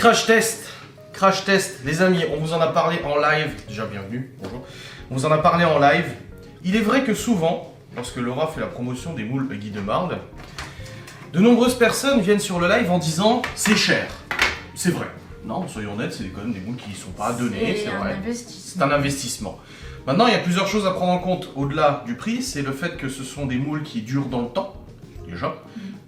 Crash test. Crash test, les amis, on vous en a parlé en live. Déjà, bienvenue, bonjour. On vous en a parlé en live. Il est vrai que souvent, lorsque Laura fait la promotion des moules Guy de Marle, de nombreuses personnes viennent sur le live en disant « c'est cher ». C'est vrai. Non, soyons honnêtes, c'est quand même des moules qui ne sont pas donnés, c'est vrai. C'est un investissement. Maintenant, il y a plusieurs choses à prendre en compte au-delà du prix. C'est le fait que ce sont des moules qui durent dans le temps, déjà.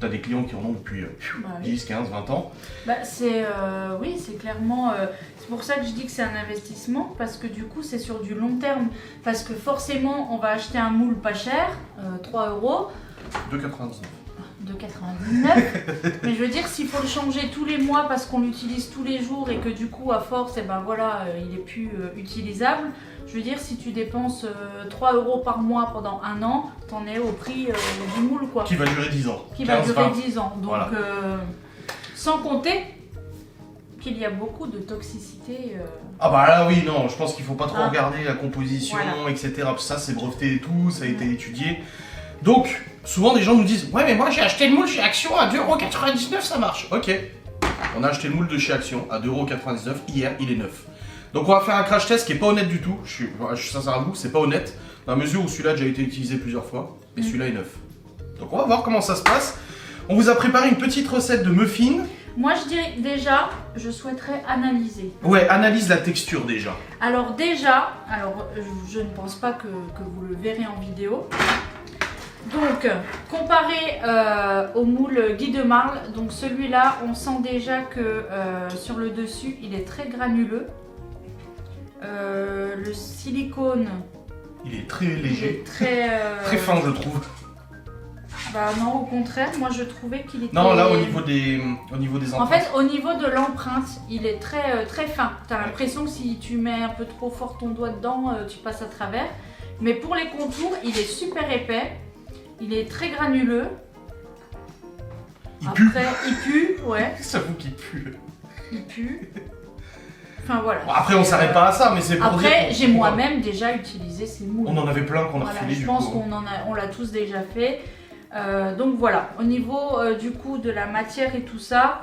Tu as des clients qui en ont depuis 10, 15, 20 ans. Bah, oui, c'est clairement... c'est pour ça que je dis que c'est un investissement, parce que du coup, c'est sur du long terme. Parce que forcément, on va acheter un moule pas cher, 3 €. 2,99. De 99. Mais je veux dire, s'il faut le changer tous les mois parce qu'on l'utilise tous les jours et que du coup, à force, et ben voilà, il est plus utilisable. Je veux dire, si tu dépenses 3 € par mois pendant un an, t'en es au prix du moule, quoi. Qui va durer 10 ans. Qui va durer 10 ans. Donc, voilà. Sans compter qu'il y a beaucoup de toxicité. Ah bah là oui, non, je pense qu'il faut pas trop regarder la composition, voilà. etc. Ça, c'est breveté et tout, ça a été étudié. Donc, souvent des gens nous disent « Ouais, mais moi j'ai acheté le moule chez Action à 2,99 €, ça marche. » Ok, on a acheté le moule de chez Action à 2,99 €, hier il est neuf. Donc on va faire un crash test qui est pas honnête du tout, je suis sincère à vous, c'est pas honnête, dans la mesure où celui-là a déjà été utilisé plusieurs fois, et celui-là est neuf. Donc on va voir comment ça se passe. On vous a préparé une petite recette de muffins. Moi je dirais déjà, je souhaiterais analyser. Ouais, analyse la texture déjà. Alors déjà, je ne pense pas que vous le verrez en vidéo. Donc, comparé au moule Guy de Marle, donc celui-là, on sent déjà que sur le dessus, il est très granuleux. Le silicone... Il est très léger. Il est très fin, je trouve. Bah non, au contraire, moi je trouvais qu'il était... Non, là, au niveau des empreintes. En fait, au niveau de l'empreinte, il est très fin. T'as l'impression que si tu mets un peu trop fort ton doigt dedans, tu passes à travers. Mais pour les contours, il est super épais. Il est très granuleux. Il pue. Il pue, ouais. Ça vous qui pue. Il pue. Enfin voilà. Bon, après, on s'arrête pas à ça, mais c'est pour dire. Après, j'ai moi-même déjà utilisé ces moules. On en avait plein qu'on a refilé du coup. Je pense qu'on l'a tous déjà fait. Donc voilà, au niveau du coup de la matière et tout ça,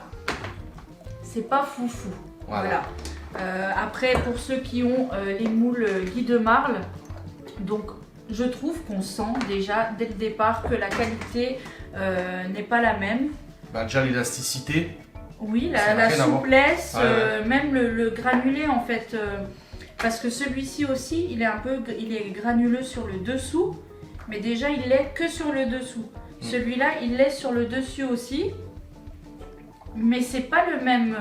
c'est pas foufou. Voilà. Après, pour ceux qui ont les moules Guy de Marle, donc je trouve qu'on sent déjà dès le départ que la qualité n'est pas la même. Bah déjà l'élasticité. Oui, la souplesse, même le granulé en fait. Parce que celui-ci aussi, il est granuleux sur le dessous, mais déjà il l'est que sur le dessous. Celui-là, il l'est sur le dessus aussi. Mais c'est pas le même.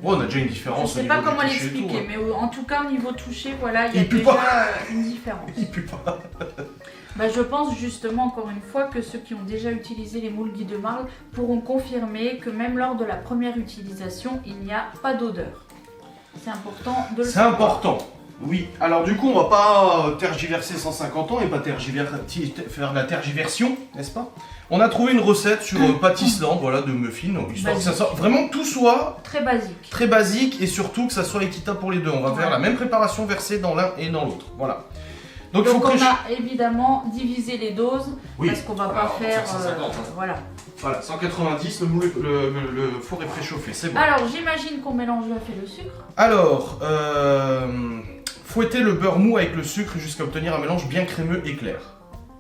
On a déjà une différence. Je sais pas comment l'expliquer, mais en tout cas au niveau touché, voilà, il y a déjà une différence. Il pue pas. Bah, je pense justement encore une fois que ceux qui ont déjà utilisé les moules Guy de Marle pourront confirmer que même lors de la première utilisation, il n'y a pas d'odeur. C'est important de le savoir. C'est important. Oui. Alors du coup, on va pas tergiverser 150 ans et pas faire la tergiversion, n'est-ce pas? On a trouvé une recette sur Pâtisseland, voilà, de muffins, histoire que ça soit vraiment tout soit très basique. Très basique et surtout que ça soit équitable pour les deux. On va faire la même préparation versée dans l'un et dans l'autre. Voilà. Donc on a évidemment divisé les doses parce qu'on va pas faire 150, voilà. Voilà, 190, le four est préchauffé, c'est bon. Alors j'imagine qu'on mélange l'œuf et le sucre. Alors, fouettez le beurre mou avec le sucre jusqu'à obtenir un mélange bien crémeux et clair.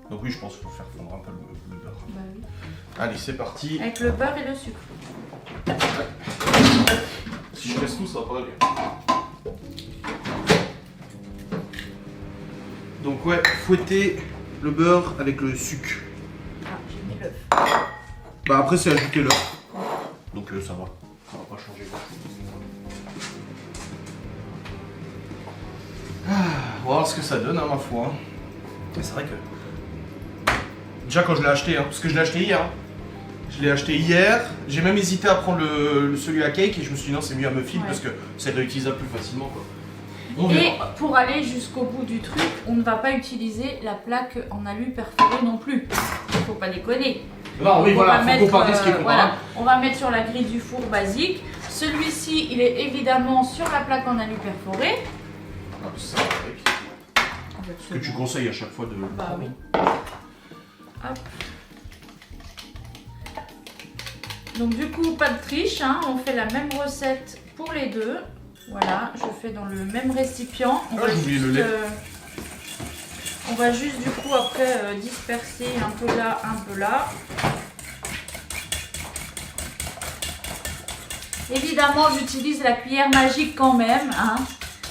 Donc oui, je pense qu'il faut faire fondre un peu le beurre. Bah oui. Allez, c'est parti. Avec le beurre et le sucre. Si je laisse tout, ça va pas aller. Donc ouais, fouettez le beurre avec le sucre. Ah, j'ai mis l'œuf. Bah après c'est ajouter l'œuf. Donc ça va pas changer grand chose. On va voir ce que ça donne, hein, ma foi. Mais c'est vrai que... Déjà quand je l'ai acheté, parce que je l'ai acheté hier. Je l'ai acheté hier, j'ai même hésité à prendre celui à cake et je me suis dit non c'est mieux à muffin parce que c'est réutilisable plus facilement quoi. Et pour aller jusqu'au bout du truc, on ne va pas utiliser la plaque en alu perforée non plus. Faut pas déconner. Non, oui, voilà, faut comparer ce qui est comparable. On va mettre sur la grille du four basique. Celui-ci, il est évidemment sur la plaque en alu perforée. Ah, ça, ce que tu conseilles à chaque fois de... Bah oui. Hop. Donc du coup, pas de triche, hein, on fait la même recette pour les deux. Voilà, je fais dans le même récipient. J'ai oublié le lait. On va juste du coup après disperser un peu là, un peu là. Évidemment, j'utilise la cuillère magique quand même, hein.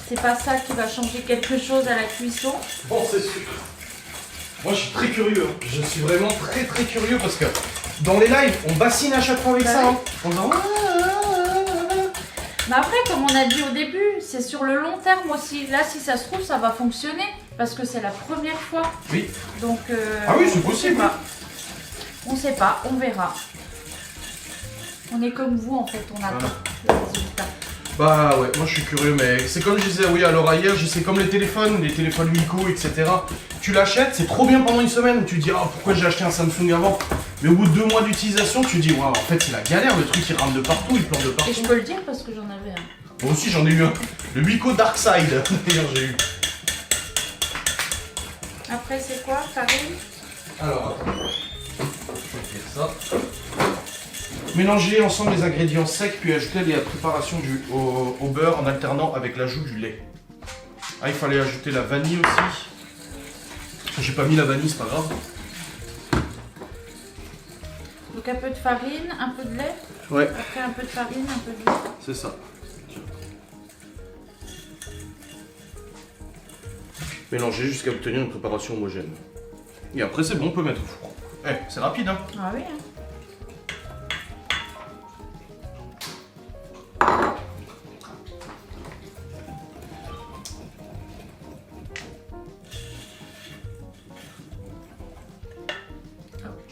C'est pas ça qui va changer quelque chose à la cuisson. Bon, c'est sûr. Moi, je suis très curieux. Hein. Je suis vraiment très très curieux parce que dans les lives, on bassine à chaque fois avec ça. Hein. On dit... Mais après, comme on a dit au début, c'est sur le long terme aussi. Là, si ça se trouve, ça va fonctionner parce que c'est la première fois. Oui. Donc, ah oui, c'est possible. On sait pas, on verra. On est comme vous en fait, on attend le résultat. Bah ouais, moi je suis curieux, mais c'est comme je disais oui à Laura hier, c'est comme les téléphones Wiko, etc. Tu l'achètes, c'est trop bien pendant une semaine, tu te dis oh, pourquoi j'ai acheté un Samsung avant. Mais au bout de 2 mois d'utilisation, tu te dis waouh, en fait c'est la galère, le truc il rame de partout, il plante de partout. Et je peux le dire parce que j'en avais un. Moi aussi j'en ai eu un, le Wiko Dark Side, d'ailleurs j'ai eu. Après c'est quoi, farine? Alors, je vais dire ça. Mélangez ensemble les ingrédients secs puis ajoutez la préparation au beurre en alternant avec l'ajout du lait. Ah, il fallait ajouter la vanille aussi. J'ai pas mis la vanille, c'est pas grave. Donc un peu de farine, un peu de lait. Ouais. Après un peu de farine, un peu de lait. C'est ça. Mélangez jusqu'à obtenir une préparation homogène. Et après c'est bon, on peut mettre au four. Eh, c'est rapide hein. Ah oui hein.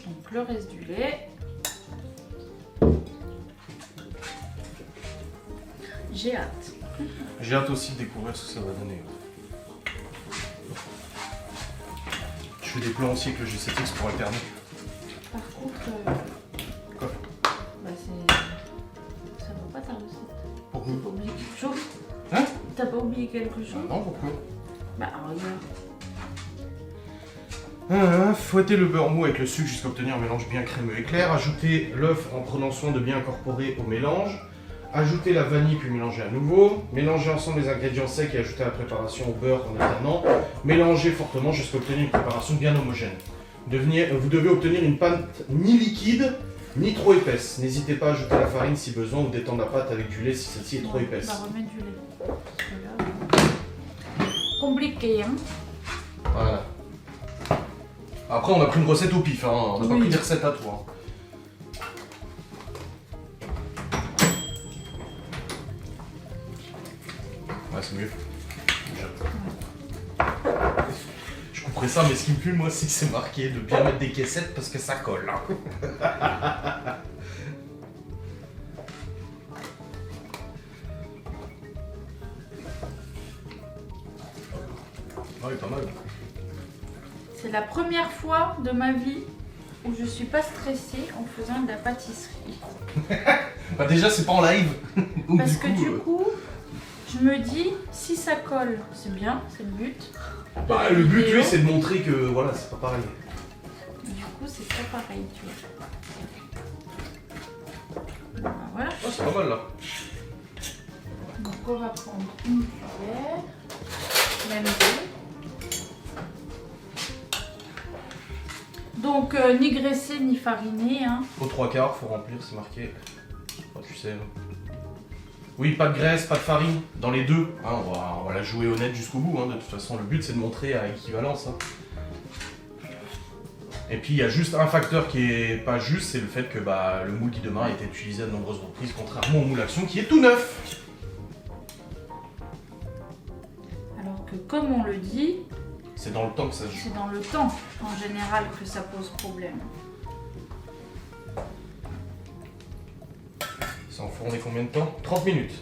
Donc le reste du lait. J'ai hâte. J'ai hâte aussi de découvrir ce que ça va donner. Je fais des plans aussi avec le G7X pour alterner. Par contre, Quoi? Bah ça va pas ta recette. Pourquoi? T'as pas oublié quelque chose? Hein? T'as pas oublié quelque chose? Ah non, pourquoi? Bah regarde. Fouettez le beurre mou avec le sucre jusqu'à obtenir un mélange bien crémeux et clair. Ajoutez l'œuf en prenant soin de bien incorporer au mélange. Ajoutez la vanille puis mélangez à nouveau. Mélangez ensemble les ingrédients secs et ajoutez la préparation au beurre en alternant. Mélangez fortement jusqu'à obtenir une préparation bien homogène. Vous devez obtenir une pâte ni liquide ni trop épaisse. N'hésitez pas à ajouter la farine si besoin ou détendre la pâte avec du lait si celle-ci est trop épaisse. On va remettre du lait. Parce que là, compliqué hein. Voilà. Après, on a pris une recette au pif, hein. On n'a pas pris des recettes à toi. Ouais, c'est mieux. Je couperai ça, mais ce qui me pue, moi, c'est que c'est marqué de bien mettre des caissettes parce que ça colle. Hein. Ouais, pas mal. C'est la première fois de ma vie où je suis pas stressée en faisant de la pâtisserie. Bah déjà, c'est pas en live. Parce que du coup, je me dis, si ça colle, c'est bien, c'est le but. Bah, le but, oui, c'est de montrer que voilà, c'est pas pareil. Du coup, c'est pas pareil, tu vois. Bah, voilà. Oh, c'est pas mal là. Donc, on va prendre une cuillère, même deux. Donc, ni graissé ni fariné. Hein. Au 3/4, faut remplir, c'est marqué. Oh, tu sais. Oui, pas de graisse, pas de farine, dans les deux. Hein, on va la jouer honnête jusqu'au bout. Hein. De toute façon, le but c'est de montrer à équivalence. Hein. Et puis il y a juste un facteur qui est pas juste, c'est le fait que bah, le moule Guidemar a été utilisé à de nombreuses reprises, contrairement au moule Action qui est tout neuf. Alors que comme on le dit, c'est dans le temps que ça se joue. C'est dans le temps en général que ça pose problème. Ça enfourne combien de temps? 30 minutes.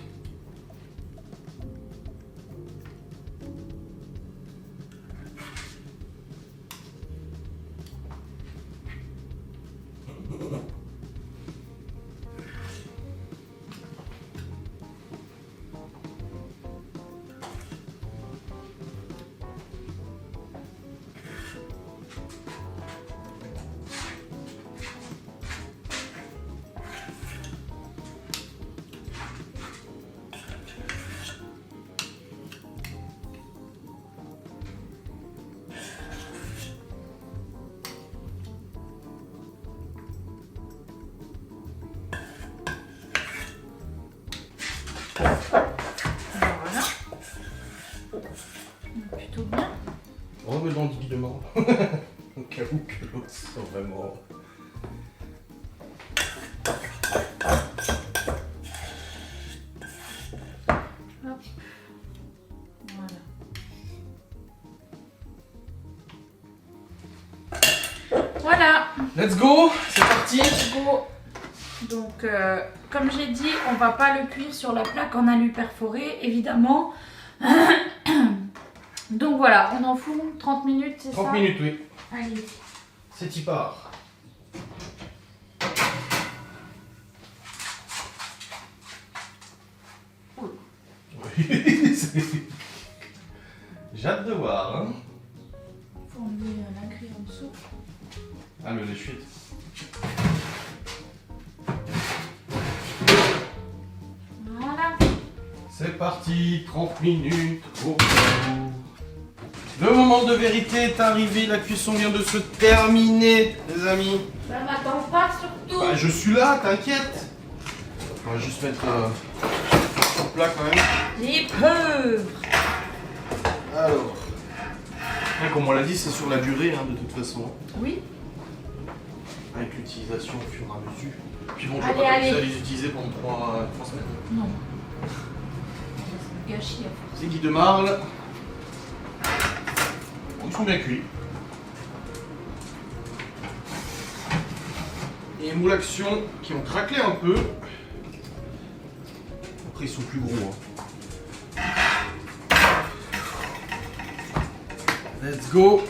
Voilà. Plutôt bien. Remets dans le guide de mort. Au cas où que l'autre soit vraiment. Hop. Voilà. Voilà. Let's go, c'est parti. Let's go. Donc, comme j'ai dit, on va pas le cuire sur la plaque en alu perforé, évidemment. Donc voilà, on en fout 30 minutes, c'est ça? 30 minutes, oui. Allez. C'est y part. Oui, j'ai hâte de voir. Hein. Faut enlever la grille en dessous. Ah, le lèche-fuite. Voilà. C'est parti, 30 minutes. Oh, oh. Le moment de vérité est arrivé, la cuisson vient de se terminer, les amis. Ça m'attend pas surtout. Bah, je suis là, t'inquiète. On va juste mettre sur plat quand même. J'ai peur. Alors, comme on l'a dit, c'est sur la durée hein, de toute façon. Oui. Avec l'utilisation au fur et à mesure. Puis bon, je Allez, vais pas commencer allez. à les utiliser pendant 3 semaines. Non. C'est gâchis à force. C'est Guy de Marle. Bon, ils sont bien cuits. Et moules action qui ont craquelé un peu. Après, ils sont plus gros. Hein. Let's go.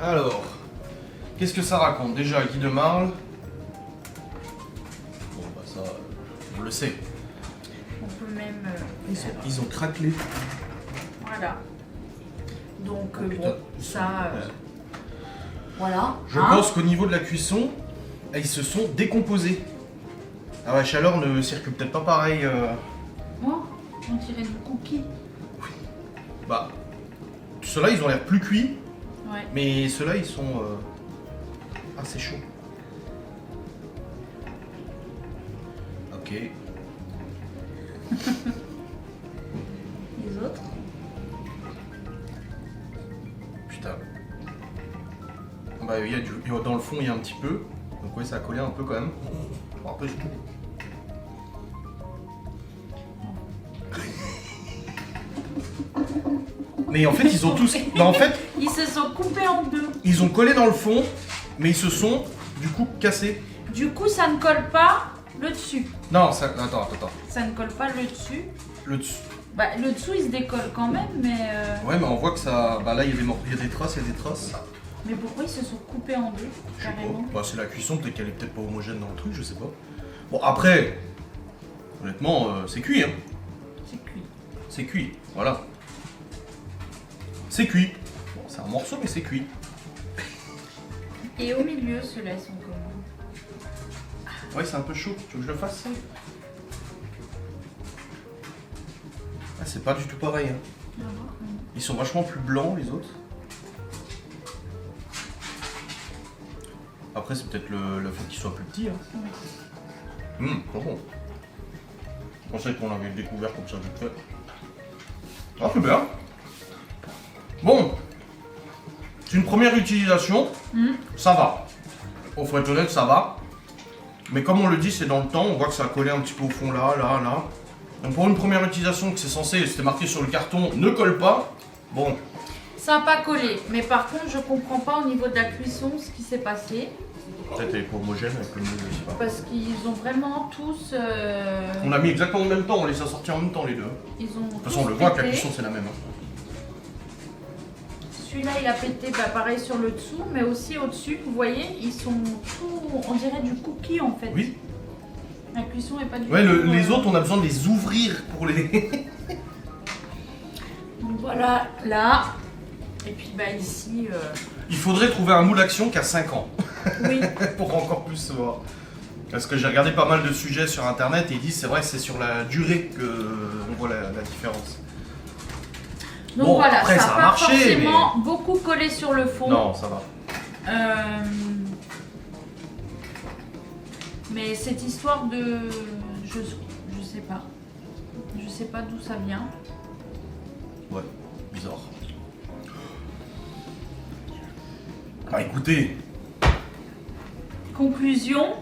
Alors, qu'est-ce que ça raconte? Déjà, Guy de Marle. Bon, bah ça, on le sait. On peut même. Ils ont craquelé. Voilà. Donc, Oh, putain. bon, ça. Voilà. Je hein. pense qu'au niveau de la cuisson, ils se sont décomposés. Ah ouais, chaleur ne circule peut-être pas pareil. Oh, on dirait du cookie. Bah, ceux-là, ils ont l'air plus cuits, Ouais. mais ceux-là, ils sont assez chauds. Ok. Les autres. Putain. Bah, il y a dans le fond, il y a un petit peu. Donc ouais, ça a collé un peu quand même. Bon, après, je... Mais en fait, ils ont tous... Bah, en fait, Ils se sont coupés en deux. ils ont collé dans le fond, mais ils se sont, du coup, cassés. Du coup, ça ne colle pas le dessus. Non, ça... Attends. Ça ne colle pas le dessus. Le dessus... Bah, le dessous, il se décolle quand même, mais. Ouais, mais on voit que ça... Bah là, il y a des traces, il y a des traces. Mais pourquoi ils se sont coupés en deux, Je sais pas. carrément? Bah, c'est la cuisson, peut-être qu'elle est peut-être pas homogène dans le truc, je sais pas. Bon, après, honnêtement, c'est cuit, hein. C'est cuit. C'est cuit, voilà. C'est cuit. Bon, c'est un morceau, mais c'est cuit. Et au milieu, ceux-là, ils sont comment? Ouais, c'est un peu chaud. Tu veux que je le fasse? Ah, c'est pas du tout pareil, hein. On va voir comment. Ils sont vachement plus blancs, les autres. Après, c'est peut-être le fait qu'ils soient plus petits, hein. Trop bon. Je pensais qu'on l'avait découvert comme ça vite fait. Ah, c'est bien. Bon. C'est une première utilisation. Ça va. Au faut être honnête, ça va. Mais comme on le dit, c'est dans le temps. On voit que ça a collé un petit peu au fond là. Donc pour une première utilisation, que c'est censé, c'était marqué sur le carton, ne colle pas. Bon. Ça n'a pas collé. Mais par contre, je comprends pas au niveau de la cuisson ce qui s'est passé. Peut-être elle est pas homogène avec le moule, je sais pas. Parce qu'ils ont vraiment tous. On a mis exactement en même temps, on les a sortis en même temps les deux. Ils ont. De toute façon, on le voit que la cuisson c'est la même. Hein. Celui-là, il a pété bah, pareil sur le dessous, mais aussi au-dessus. Vous voyez, ils sont tout. On dirait du cookie en fait. Oui. La cuisson est pas du Ouais, tout. les autres, on a besoin de les ouvrir pour les. Donc voilà, là. Et puis bah ici. Il faudrait trouver un moule action qui a 5 ans. Oui. Pour encore plus se voir. Parce que j'ai regardé pas mal de sujets sur internet et ils disent c'est vrai que c'est sur la durée que on voit la différence. Donc Bon, voilà, après, ça ça n'a a pas marché, forcément beaucoup collé sur le fond. Non, ça va. Mais cette histoire de... Je sais pas. Je sais pas d'où ça vient. Ouais, bizarre. Bah écoutez, Conclusion,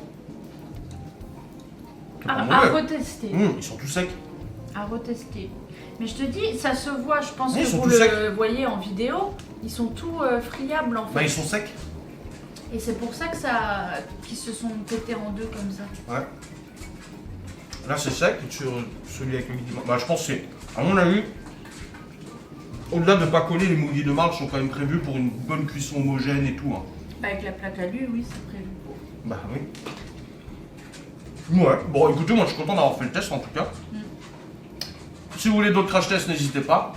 c'est pas à mauvais. retester. Ils sont tous secs. À retester. Mais je te dis, ça se voit, je pense Ils que sont vous tous le secs. voyez en vidéo. Ils sont tout friables en fait. Bah ils sont secs. Et c'est pour ça que qu'ils se sont pétés en deux comme ça. Ouais. Là c'est sec, et sur celui avec le guide de marde. Bah je pense que c'est, à mon avis, au-delà de pas coller, les mouilles de marde sont quand même prévus pour une bonne cuisson homogène et tout. Hein. Bah, avec la plaque à lui, oui, c'est prévu pour. Bah oui. Ouais, bon écoutez, moi je suis content d'avoir fait le test en tout cas. Si vous voulez d'autres crash tests, n'hésitez pas.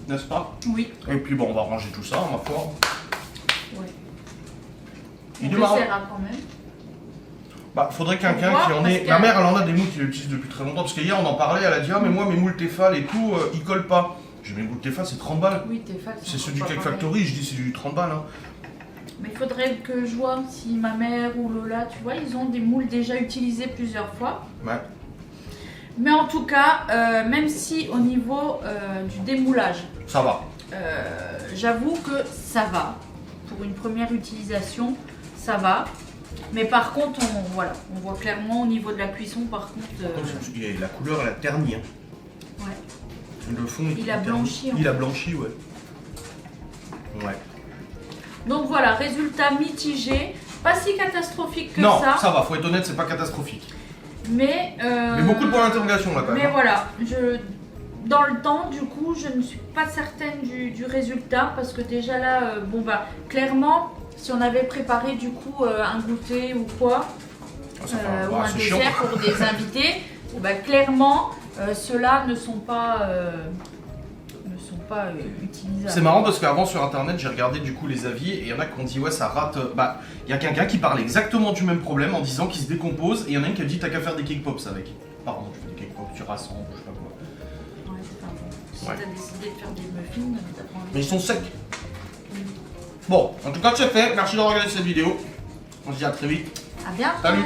N'est-ce pas? Oui. Et puis bon, on va ranger tout ça, ma foi. Ouais. Il On est marrant. essaiera quand même. Bah, faudrait quelqu'un Pourquoi? qui en Parce ait. que- Ma mère, elle en a des moules qui l'utilisent depuis très longtemps. Parce qu'hier, on en parlait, elle a dit: ah, mais moi, mes moules Tefal et tout, ils collent pas. J'ai dit: mes moules Tefal, c'est 30 balles. Oui, t'es facile. C'est ceux du Cake Factory, je dis: c'est du 30 balles. Hein. Mais il faudrait que je vois si ma mère ou Lola, tu vois, ils ont des moules déjà utilisés plusieurs fois. Ouais. Mais en tout cas, même si au niveau du démoulage, Ça va. j'avoue que ça va. Pour une première utilisation, ça va. Mais par contre, on voit clairement au niveau de la cuisson, par contre... La couleur, elle a terni. Hein. ouais. Le fond, Il a terni. blanchi, en Il a blanchi, ouais. Ouais. Donc voilà, résultat mitigé. Pas si catastrophique que Non, ça. ça va, faut être honnête, c'est pas catastrophique. Mais... Mais beaucoup de points d'interrogation là quand même. Mais voilà, dans le temps, du coup, je ne suis pas certaine du résultat parce que déjà là, bon bah, clairement, si on avait préparé du coup un goûter ou quoi, ou un c'est chiant. dessert pour des invités, bah, clairement, ceux-là ne sont pas utilisables. C'est marrant parce qu'avant sur internet j'ai regardé du coup les avis et il y en a qui ont dit ouais ça rate. Bah il y a quelqu'un qui parle exactement du même problème en disant qu'il se décompose et il y en a une qui a dit t'as qu'à faire des cake pops avec. Pardon, tu fais des cake pops, tu rassembles, je sais pas quoi. Ouais, c'est pas bon. Si Ouais. t'as décidé de faire des muffins, t'as pas envie. Mais ils sont secs. Bon, en tout cas c'est fait, merci d'avoir regardé cette vidéo. On se dit à très vite. À bientôt. Salut.